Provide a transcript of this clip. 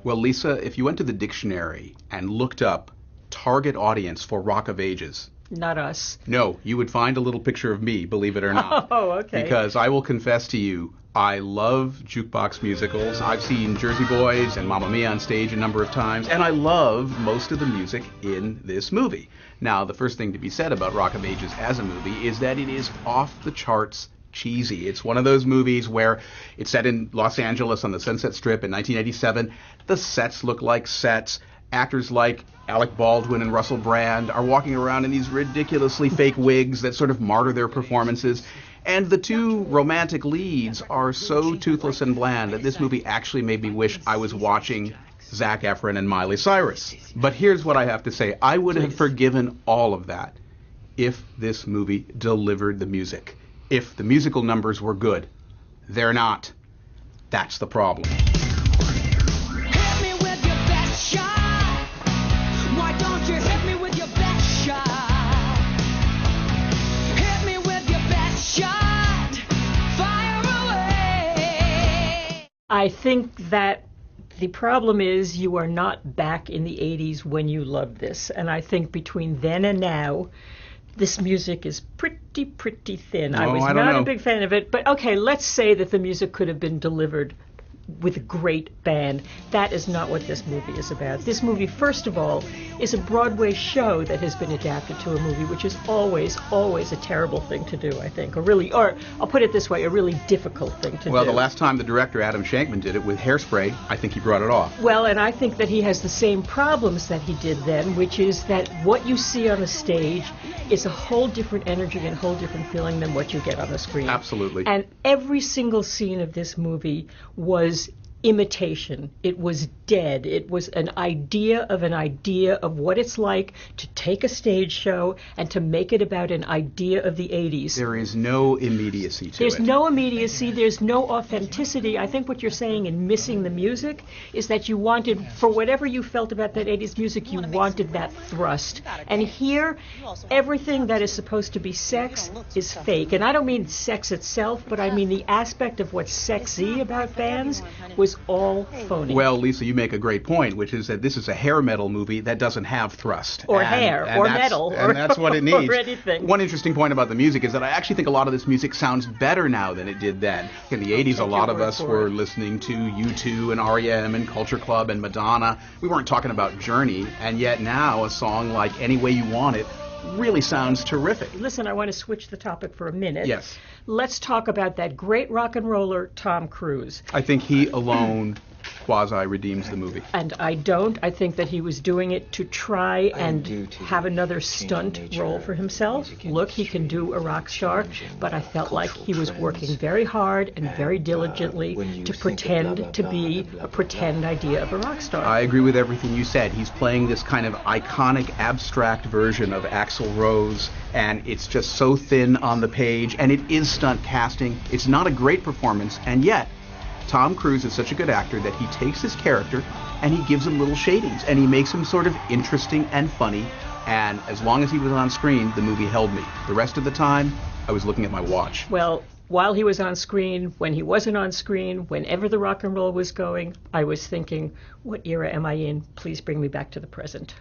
Well, Lisa, if you went to the dictionary and looked up target audience for Rock of Ages, not us. No, you would find a little picture of me, believe it or not. Oh, okay. Because I will confess to you, I love jukebox musicals. I've seen Jersey Boys and Mamma Mia on stage a number of times, and I love most of the music in this movie. Now, the first thing to be said about Rock of Ages as a movie is that it is off the charts cheesy. It's one of those movies where it's set in Los Angeles on the Sunset Strip in 1987. The sets look like sets. Actors like Alec Baldwin and Russell Brand are walking around in these ridiculously fake wigs that sort of martyr their performances. And the two romantic leads are so toothless and bland that this movie actually made me wish I was watching Zac Efron and Miley Cyrus. But here's what I have to say. I would have forgiven all of that if this movie delivered the music. If the musical numbers were good. They're not. That's the problem. I think that the problem is you are not back in the 80s when you loved this. And I think between then and now, this music is pretty thin. I was not a big fan of it. But okay, let's say that the music could have been delivered with a great band. That is not what this movie is about. This movie, first of all, is a Broadway show that has been adapted to a movie, which is always a terrible thing to do, I think. Or I'll put it this way, a really difficult thing to do. Well, the last time the director, Adam Shankman, did it with Hairspray, I think he brought it off. Well, and I think that he has the same problems that he did then, which is that what you see on the stage is a whole different energy and a whole different feeling than what you get on the screen. Absolutely. And every single scene of this movie was imitation. It was dead. It was an idea of what it's like to take a stage show and to make it about an idea of the 80s. There is no immediacy to it. There's no immediacy. There's no authenticity. I think what you're saying in missing the music is that you wanted, for whatever you felt about that 80s music, you wanted that thrust. And here, everything that is supposed to be sex is fake. And I don't mean sex itself, but I mean the aspect of what's sexy about bands was all phony. Well, Lisa, you make a great point, which is that this is a hair metal movie that doesn't have thrust. Or hair, or metal. And that's what it needs. Or anything. One interesting point about the music is that I actually think a lot of this music sounds better now than it did then. In the 80s, a lot of us were listening to U2 and R.E.M. and Culture Club and Madonna. We weren't talking about Journey, and yet now a song like Any Way You Want It really sounds terrific. Listen, I want to switch the topic for a minute. Yes. Let's talk about that great rock and roller, Tom Cruise. I think he alone quasi-redeems the movie. And I don't. I think that he was doing it to try and have another stunt role for himself. Look, he can do a rock star, but I felt like he was working very hard and very diligently to pretend to be a pretend idea of a rock star. I agree with everything you said. He's playing this kind of iconic, abstract version of Axl Rose, and it's just so thin on the page, and it is stunt casting. It's not a great performance, and yet Tom Cruise is such a good actor that he takes his character and he gives him little shadings and he makes him sort of interesting and funny, and as long as he was on screen, the movie held me. The rest of the time, I was looking at my watch. Well, while he was on screen, when he wasn't on screen, whenever the rock and roll was going, I was thinking, what era am I in? Please bring me back to the present.